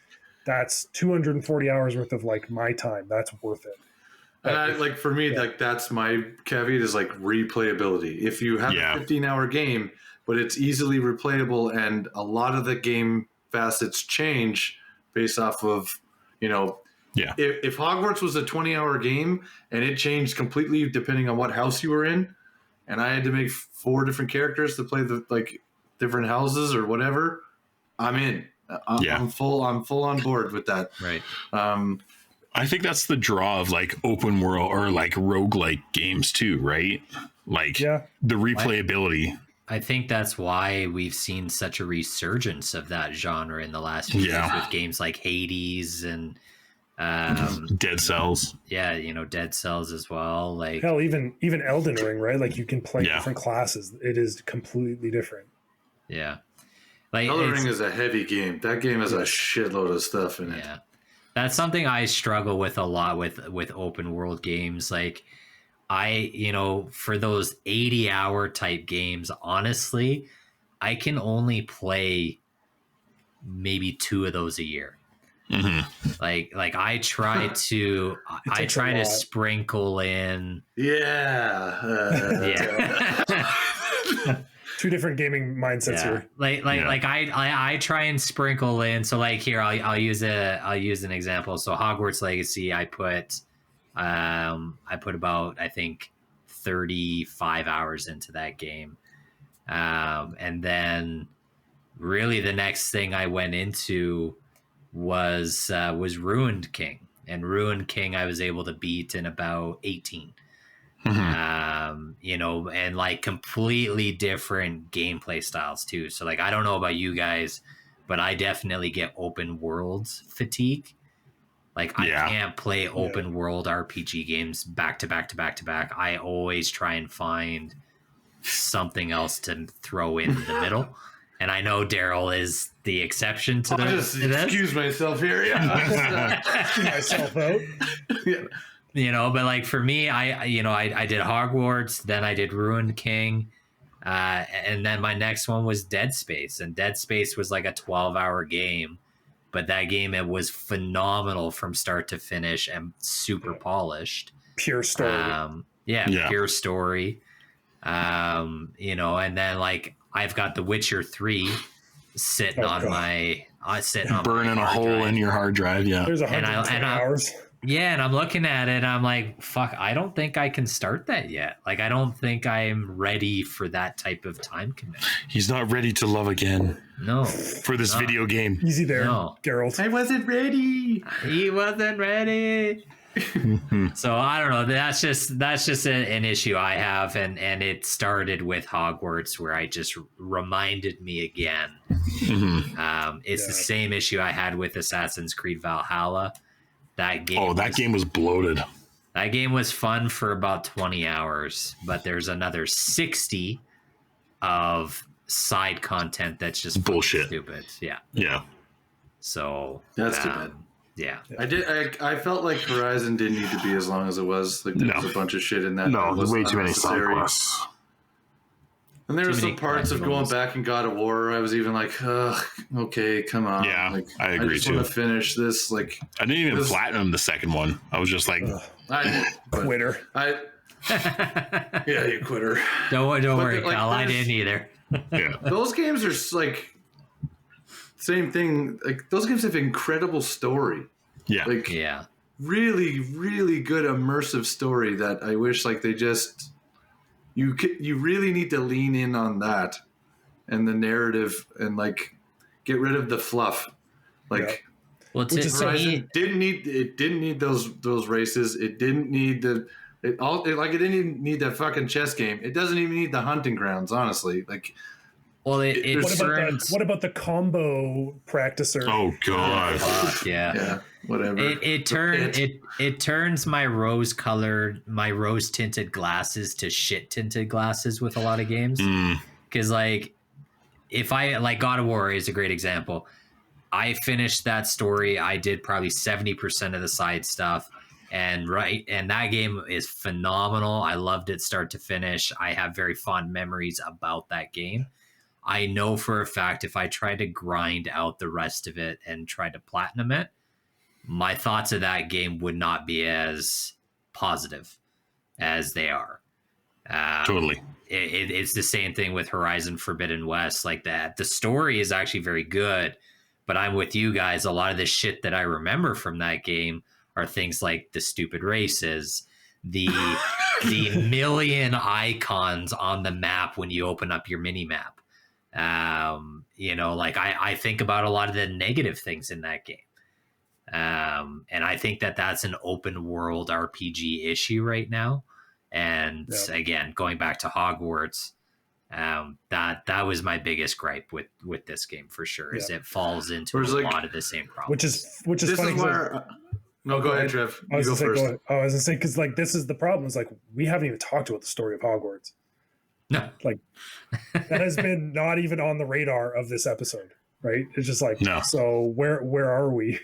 that's 240 hours worth of like my time. That's worth it. And I, like for me, Yeah. like that's my caveat is like replayability. If you have Yeah. a 15-hour game, but it's easily replayable, and a lot of the game facets change based off of, you know, Yeah. if Hogwarts was a 20-hour game and it changed completely depending on what house you were in, and I had to make 4 different characters to play the like different houses or whatever, I'm in. Yeah. I'm full on board with that. Right. I think that's the draw of like open world or like roguelike games too, right? Like Yeah. the replayability. I think that's why we've seen such a resurgence of that genre in the last few Yeah. years with games like Hades and Dead Cells. yeah, you know, Dead Cells as well. Like Hell, even Elden Ring, right? Like, you can play Yeah. different classes. It is completely different. yeah. Like Elden it's- Ring is a heavy game. That game has a shitload of stuff in it. yeah. That's something I struggle with a lot with open world games. Like you know, for those 80-hour type games, honestly, I can only play maybe 2 of those a year. Mhm. Like I try to I takes a try to lot. sprinkle in Yeah. yeah. 2 different gaming mindsets Yeah. here. Like Yeah. I try and sprinkle in. So like here I'll use an example. So Hogwarts Legacy, I put about I think 35 hours into that game, and then really the next thing I went into was Ruined King, and Ruined King I was able to beat in about 18. You know, and like completely different gameplay styles too. So like I don't know about you guys, but I definitely get open worlds fatigue. Like Yeah. I can't play open world RPG games back to back to back to back. I always try and find something else to throw in the middle. And I know Daryl is the exception to, I'll just to this. excuse myself here. Yeah. Myself out. Yeah. You know, but like for me, I did Hogwarts, then I did Ruined King, and then my next one was Dead Space, and Dead Space was like a 12-hour game, but that game, it was phenomenal from start to finish and super polished. Pure story. Yeah. Pure story. You know, and then like I've got The Witcher 3 sitting Oh, on God. my Burning a hard hole drive. in your hard drive. Yeah. There's and 120 I- hours. Yeah, and I'm looking at it and I'm like, fuck, I don't think I can start that yet. Like, I don't think I'm ready for that type of time commitment. He's not ready to love again No, for this No. video game. Easy there, No. Geralt. I wasn't ready. he wasn't ready. So I don't know. That's just an issue I have, and it started with Hogwarts, where I just reminded me again. It's the Yeah. same issue I had with Assassin's Creed Valhalla. That game. That game was bloated. That game was fun for about 20 hours, but there's another 60 of side content that's just fucking Bullshit. stupid. Yeah. Yeah. So That's too bad. Yeah. I felt like Horizon didn't need to be as long as it was. Like there was a bunch of shit in that. that was unnecessary. And there were Too some many parts of going collectibles. back in God of War. I was even like, ugh, okay, come on. Yeah, like, I agree just too. want to finish this. Like, I didn't even This- platinum the second one. I was just like, Quitter. Yeah, you quitter. Don't worry, like, Kyle. I there's- didn't either. yeah. Those games are like same thing. Like those games have incredible story. Yeah. Like Yeah. really, really good immersive story that I wish like they just you really need to lean in on that and the narrative and like get rid of the fluff. Like, Yeah. Well, Which is Horizon didn't need those races. It didn't need it didn't even need that fucking chess game. It doesn't even need the hunting grounds, honestly. Like, well, what about the combo practicer? Oh god. Fuck, yeah, whatever. It turns my rose tinted glasses to shit tinted glasses with a lot of games. Because like, if I like God of War is a great example. I finished that story. I did probably 70% of the side stuff. And that game is phenomenal. I loved it start to finish. I have very fond memories about that game. I know for a fact if I tried to grind out the rest of it and try to platinum it, my thoughts of that game would not be as positive as they are. Totally. It's the same thing with Horizon Forbidden West. Like that, the story is actually very good. But I'm with you guys. A lot of the shit that I remember from that game are things like the stupid races, the million icons on the map when you open up your mini map. Like I think about a lot of the negative things in that game. And I think that that's an open world RPG issue right now. And again, going back to Hogwarts, that was my biggest gripe with this game for sure. Is it falls into a lot of the same problems. Which is funny. No, go ahead, Trev. I was You go first. gonna say because like this is the problem. Is like we haven't even talked about the story of Hogwarts. No, like that has been not even on the radar of this episode, right? It's just like no. So where are we?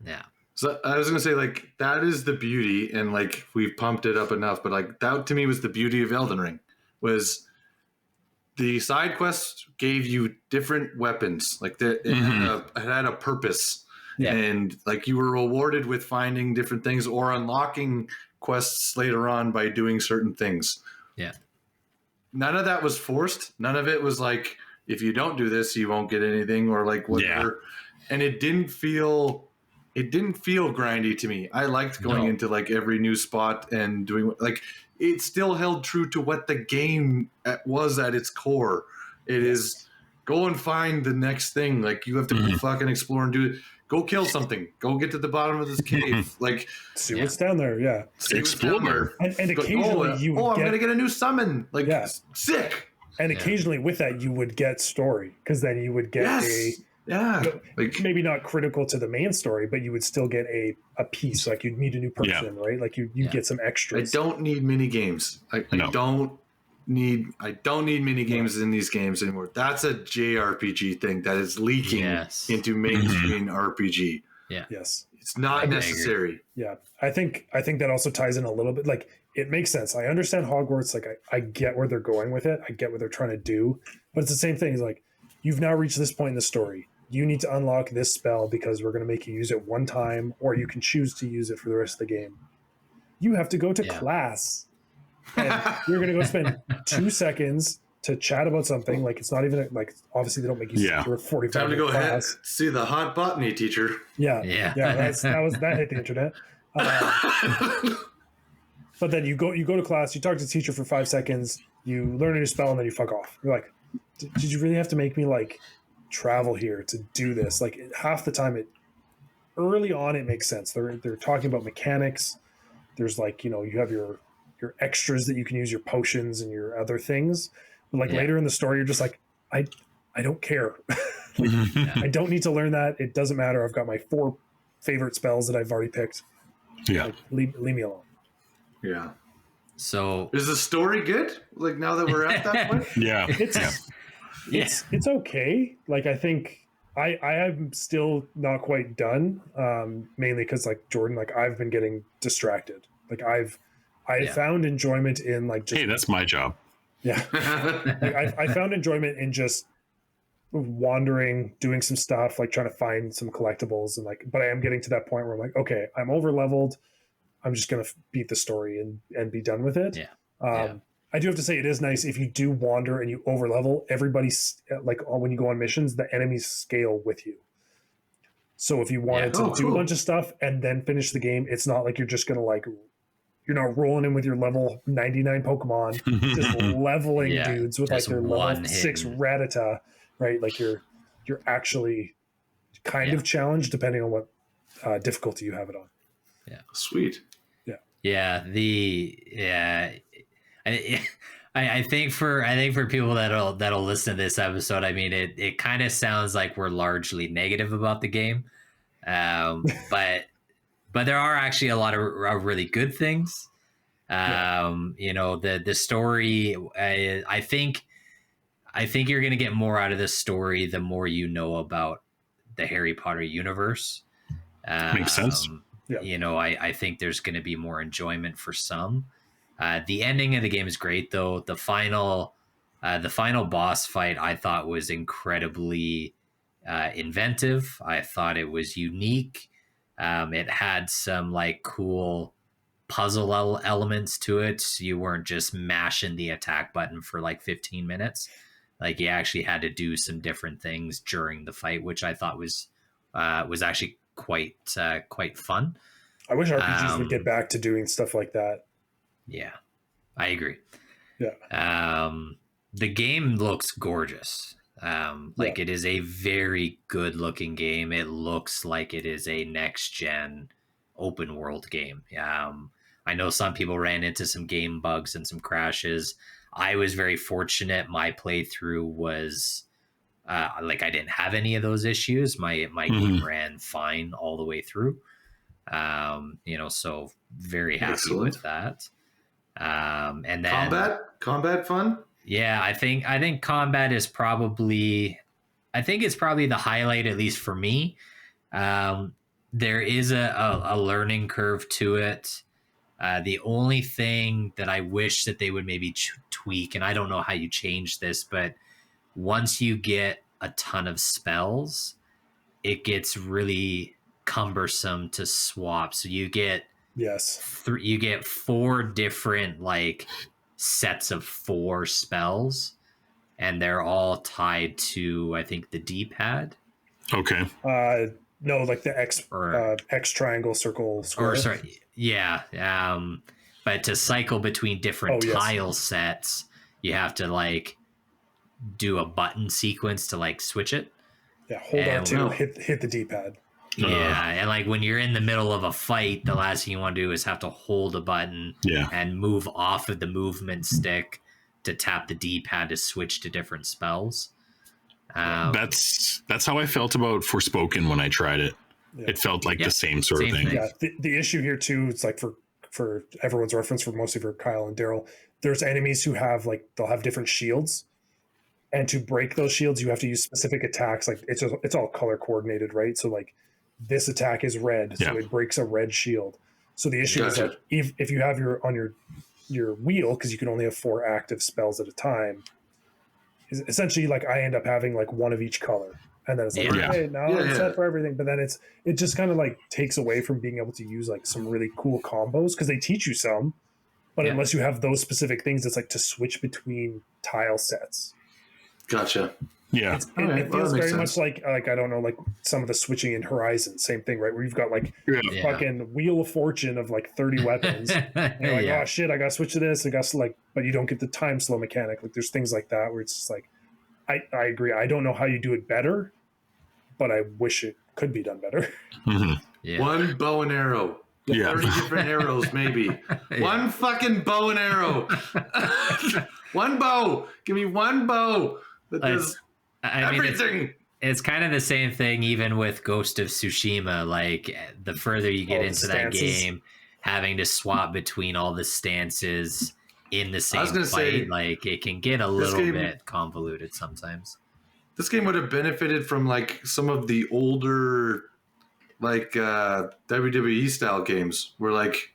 Yeah. So I was gonna say, like, that is the beauty, and like we've pumped it up enough, but like that to me was the beauty of Elden Ring, was the side quests gave you different weapons, like it had a purpose, and like you were rewarded with finding different things or unlocking quests later on by doing certain things. Yeah. None of that was forced. None of it was like, if you don't do this, you won't get anything, or like whatever. Yeah. And it didn't feel grindy to me. I liked going into like every new spot and doing like, it still held true to what the game was at its core. It is go and find the next thing. Like you have to fucking explore and do it. Go kill something. Go get to the bottom of this cave. Like see what's down there. Yeah. Explore. And occasionally I'm going to get a new summon. Like sick. And occasionally with that, you would get story, because then you would get like maybe not critical to the main story, but you would still get a piece. Like you'd meet a new person, right? Like you get some extras. I don't need mini games. I don't need mini games in these games anymore. That's a JRPG thing that is leaking into mainstream RPG. Yeah. Yes. It's not necessary. Yeah. I think that also ties in a little bit. Like it makes sense. I understand Hogwarts. Like I get where they're going with it. I get what they're trying to do, but it's the same thing. It's like, you've now reached this point in the story. You need to unlock this spell because we're going to make you use it one time, or you can choose to use it for the rest of the game. You have to go to class, and you're going to go spend 2 seconds to chat about something. Like it's not even like, obviously they don't make you sit through a 45 time to go class. ahead see the hot botany teacher. Yeah. That hit the internet. But then you go to class, you talk to the teacher for 5 seconds, you learn a new spell, and then you fuck off. You're like, did you really have to make me like travel here to do this? Like half the time early on it makes sense. They're talking about mechanics. There's like, you have your extras that you can use, your potions and your other things. But like later in the story, you're just like, I don't care. I don't need to learn that. It doesn't matter. I've got my 4 favorite spells that I've already picked. Yeah. Like, leave me alone. Yeah. So is the story good? Like now that we're at that point? Yeah. It's okay. Like I think I am still not quite done. Mainly because like Jordan, like I've been getting distracted. Like I found enjoyment in like just, hey, that's my job. Yeah. Like I found enjoyment in just wandering, doing some stuff, like trying to find some collectibles, and like, but I am getting to that point where I'm like, okay, I'm over leveled. I'm just gonna beat the story and be done with it. I do have to say it is nice if you do wander and you over level. Everybody's like when you go on missions, the enemies scale with you. So if you wanted to do a bunch of stuff and then finish the game, it's not like you're just gonna like, you're not rolling in with your level 99 Pokemon, just leveling dudes with like their level 6 Rattata, right? Like you're you're actually kind of challenged depending on what difficulty you have it on. Yeah. Sweet. I think for people that'll listen to this episode, I mean, it kind of sounds like we're largely negative about the game, but there are actually a lot of really good things. The story. I think you're going to get more out of this story the more you know about the Harry Potter universe. Makes sense. I think there's going to be more enjoyment for some. The ending of the game is great, though. The final boss fight I thought was incredibly inventive. I thought it was unique. It had some like cool puzzle elements to it. You weren't just mashing the attack button for like 15 minutes. Like you actually had to do some different things during the fight, which I thought was actually quite fun. I wish RPGs would get back to doing stuff like that. Yeah, I agree. Yeah. The game looks gorgeous. It is a very good looking game. It looks like it is a next gen open world game. I know some people ran into some game bugs and some crashes. I was very fortunate. My playthrough was I didn't have any of those issues. My game ran fine all the way through. So very happy with that. And then combat fun. Yeah, I think combat is probably the highlight, at least for me. There is a learning curve to it. The only thing that I wish that they would maybe tweak, and I don't know how you change this, but once you get a ton of spells, it gets really cumbersome to swap. So you get you get 4 different like sets of 4 spells, and they're all tied to, I think, the D-pad. Okay. No, like the X triangle circle square. Or sorry, yeah. But to cycle between different tile sets, you have to like do a button sequence to like switch it. Yeah, hold on to hit the D-pad. Yeah, and like when you're in the middle of a fight, the last thing you want to do is have to hold a button and move off of the movement stick to tap the D-pad to switch to different spells. That's how I felt about Forspoken when I tried it. Yeah. It felt like the same sort of thing. Yeah, the issue here too, it's like for everyone's reference, for mostly for Kyle and Daryl, there's enemies who have they'll have different shields, and to break those shields, you have to use specific attacks. Like it's all color coordinated, right? So like this attack is red, so it breaks a red shield. So the issue is that if you have your wheel, because you can only have 4 active spells at a time, is essentially like I end up having like one of each color, and then it's like okay, now I'm set for everything. But then it just kind of like takes away from being able to use like some really cool combos, because they teach you some, but unless you have those specific things, it's like to switch between tile sets. Gotcha. Yeah, it feels very much like I don't know, like some of the switching in Horizon, same thing, right? Where you've got like fucking Wheel of Fortune of like 30 weapons. And you're like, oh shit, I got to switch to this. I got to but you don't get the time slow mechanic. Like there's things like that where it's just like, I agree. I don't know how you do it better, but I wish it could be done better. Mm-hmm. Yeah. One bow and arrow. 30 different arrows, maybe. One fucking bow and arrow. One bow. Give me one bow. That does everything. It's kind of the same thing even with Ghost of Tsushima. Like the further you get into that game, having to swap between all the stances in the same fight, like it can get a little bit convoluted sometimes. This game would have benefited from like some of the older like WWE style games where like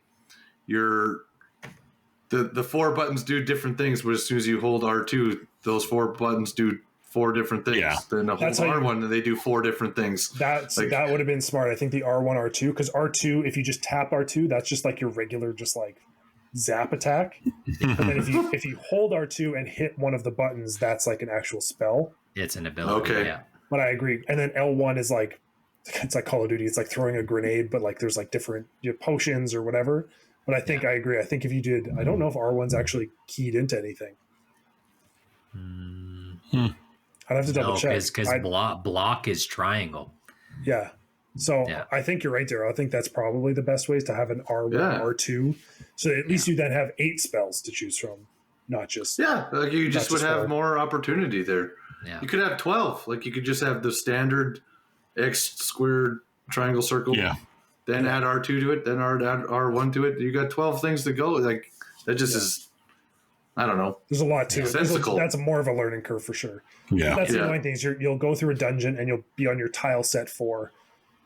the 4 buttons do different things, but as soon as you hold R2, those 4 buttons do 4 different things. Yeah. Then the hold R1 and they do 4 different things. That would have been smart. I think the R1, R2, because R2, if you just tap R2, that's just like your regular just like zap attack. But then if you hold R2 and hit one of the buttons, that's like an actual spell. It's an ability. Okay. Yeah. But I agree. And then L1 is like, it's like Call of Duty. It's like throwing a grenade, but like there's like different potions or whatever. But I think I agree. I think if you did, I don't know if R1's actually keyed into anything. I'd have to double check. Because block is triangle. Yeah. So Yeah. I think you're right there. I think that's probably the best way is to have an R1, R2. So at least you then have 8 spells to choose from, not just. Yeah, like you just would have more opportunity there. Yeah. You could have 12. Like you could just have the standard X squared triangle circle. Yeah. Then add R2 to it, then add R1 to it. You got 12 things to go. Like that just is, I don't know. There's a lot to it. Sensical. That's more of a learning curve for sure. Yeah. That's the annoying thing is you'll go through a dungeon and you'll be on your tile set for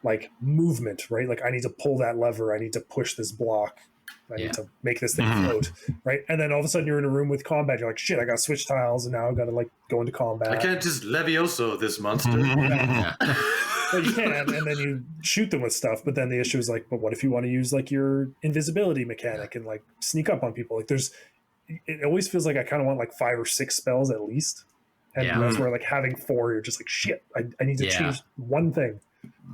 like movement, right? Like I need to pull that lever. I need to push this block. I need to make this thing float, right? And then all of a sudden you're in a room with combat. You're like, shit, I got to switch tiles and now I've got to like go into combat. I can't just Levioso this monster. Well, you can, and then you shoot them with stuff. But then the issue is like, but what if you want to use like your invisibility mechanic and like sneak up on people? Like it always feels like I kind of want like 5 or 6 spells at least. And that's where like having 4, you're just like, shit, I need to choose one thing.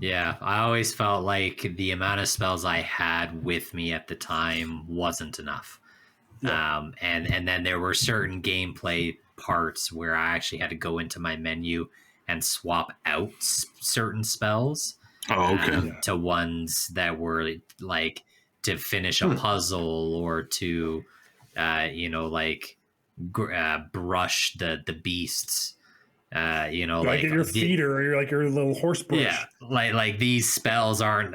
Yeah, I always felt like the amount of spells I had with me at the time wasn't enough. Yeah. And then there were certain gameplay parts where I actually had to go into my menu and swap out certain spells to ones that were like to finish a puzzle or to, brush the beasts. Like your feeder or your little horse brush. Yeah, like these spells aren't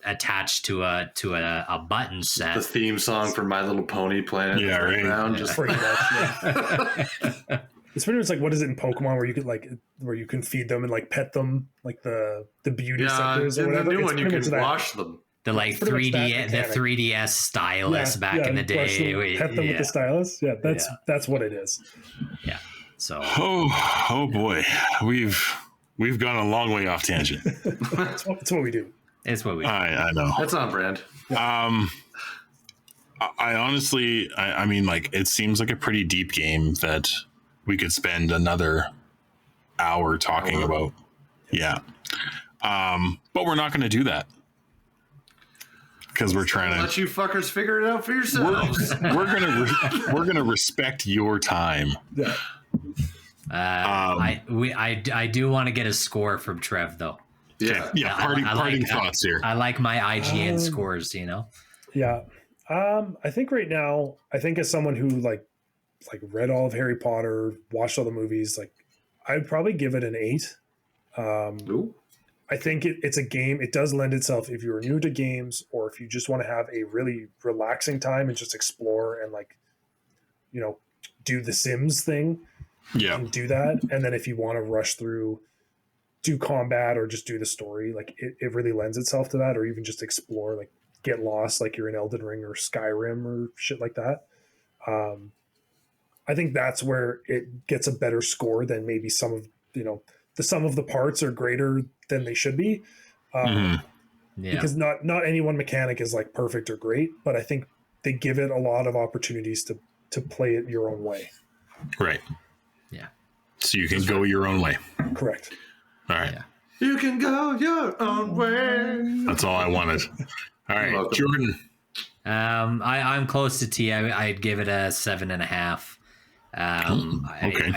attached to a button set. The theme song for My Little Pony playing in the background, just pretty much. Yeah. It's pretty much like what is it in Pokemon where you can feed them and like pet them like the beauty centers or whatever. The new one you can wash them. The like 3DS stylus back in the day. Pet them with the stylus. Yeah, that's what it is. Yeah. So oh boy, we've gone a long way off tangent. It's what we do. It's what we do. I know. That's on brand. I honestly, I mean, like it seems like a pretty deep game that we could spend another hour talking about. Yeah. But we're not going to do that. Because we're trying to let you fuckers figure it out for yourselves. We're gonna respect your time. Yeah. I do want to get a score from Trev though. Yeah. Parting thoughts here. I like my IGN scores. Yeah. I think right now, as someone who like read all of Harry Potter, watched all the movies, like I'd probably give it an 8. I think it's a game. It does lend itself if you're new to games or if you just want to have a really relaxing time and just explore and like, do the Sims thing. Yeah. And do that. And then if you want to rush through, do combat or just do the story, like it really lends itself to that, or even just explore, like get lost like you're in Elden Ring or Skyrim or shit like that. I think that's where it gets a better score than maybe some of, the sum of the parts are greater than they should be. Because not any one mechanic is like perfect or great, but I think they give it a lot of opportunities to play it your own way. Right. Yeah. So you can go your own way. Correct. All right. Yeah. You can go your own way. That's all I wanted. All right, Jordan. I'm close to T. I'd give it a 7.5. Okay.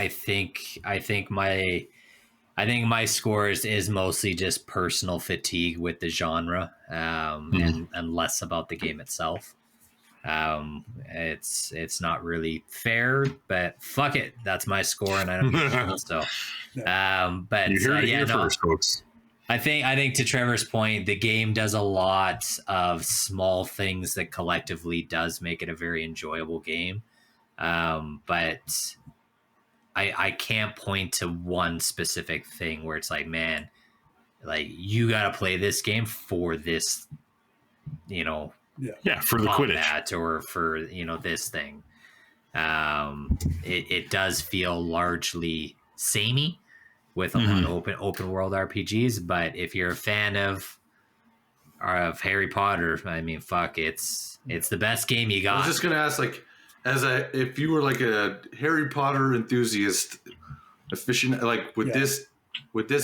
I think my score is mostly just personal fatigue with the genre, and less about the game itself. It's not really fair, but fuck it, that's my score, and I don't care. So, but you heard it here first, folks. I think to Trevor's point, the game does a lot of small things that collectively does make it a very enjoyable game. But I can't point to one specific thing where it's like, man, like you got to play this game for this, for the Quidditch or for, this thing. It does feel largely samey with a lot of open world RPGs, but if you're a fan of Harry Potter, I mean, fuck, it's the best game you got. I was just gonna ask, like, if you were like a Harry Potter enthusiast, efficient, like would this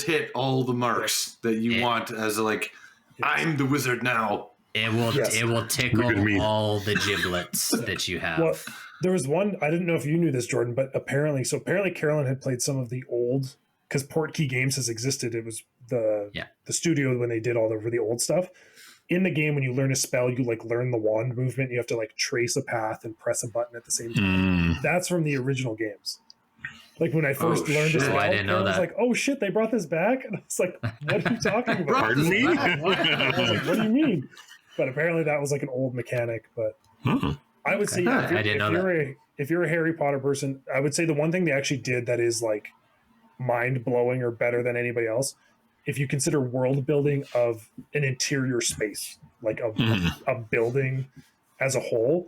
hit all the marks that you want as I'm the wizard now? It will tickle all the giblets that you have. Well, there was one, I didn't know if you knew this, Jordan, but apparently Carolyn had played some of the old because Portkey Games has existed. It was the studio when they did all the really old stuff. In the game, when you learn a spell, you like learn the wand movement. You have to like trace a path and press a button at the same time. That's from the original games. Like when I first learned this, I didn't know that. I was like, "Oh shit, they brought this back!" And I was like, "What are you talking about?" Pardon me? I was like, "What do you mean?" But apparently, that was like an old mechanic. But I would say, if you're a Harry Potter person, I would say the one thing they actually did that is like mind blowing or better than anybody else, if you consider world building of an interior space, like a building as a whole,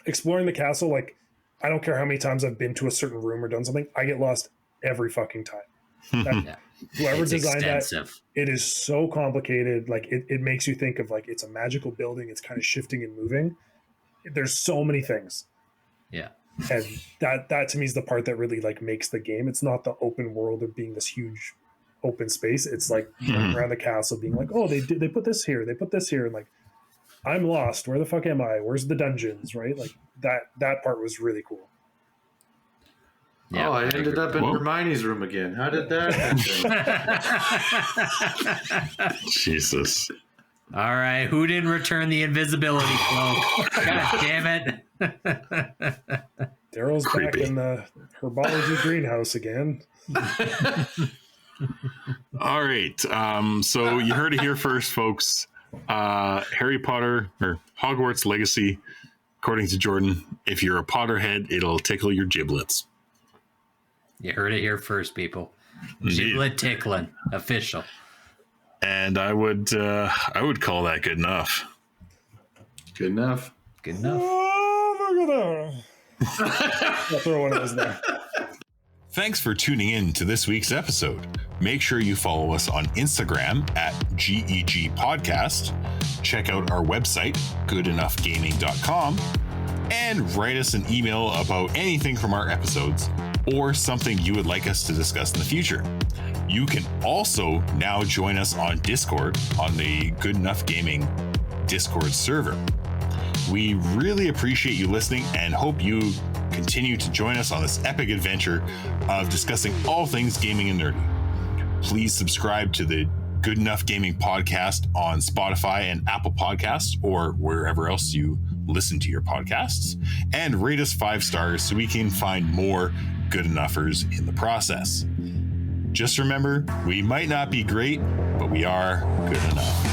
exploring the castle, like. I don't care how many times I've been to a certain room or done something. I get lost every fucking time. Whoever designed that, it is so complicated. Like it makes you think of like it's a magical building. It's kind of shifting and moving. There's so many things. Yeah. And that to me is the part that really like makes the game. It's not the open world of being this huge open space. It's like around the castle being like, oh, they put this here. They put this here. And like, I'm lost. Where the fuck am I? Where's the dungeons? Right? Like that part was really cool. Yeah, I ended up in Hermione's room again. How did that happen? Jesus. All right, who didn't return the invisibility cloak? God damn it. Daryl's back in the herbology greenhouse again. All right. So you heard it here first, folks. Harry Potter or Hogwarts Legacy, according to Jordan, if you're a Potterhead, it'll tickle your giblets. You heard it here first, people. Giblet tickling, official. And I would call that good enough. Good enough. Good enough. Oh, I'll throw one of those there. Thanks for tuning in to this week's episode. Make sure you follow us on Instagram at GEG Podcast. Check out our website, goodenoughgaming.com, and write us an email about anything from our episodes or something you would like us to discuss in the future. You can also now join us on Discord on the Good Enough Gaming Discord server. We really appreciate you listening and hope you continue to join us on this epic adventure of discussing all things gaming and nerdy. Please subscribe to the Good Enough Gaming podcast on Spotify and Apple Podcasts or wherever else you listen to your podcasts, and rate us 5 stars so we can find more good enoughers in the process. Just remember, we might not be great, but we are good enough.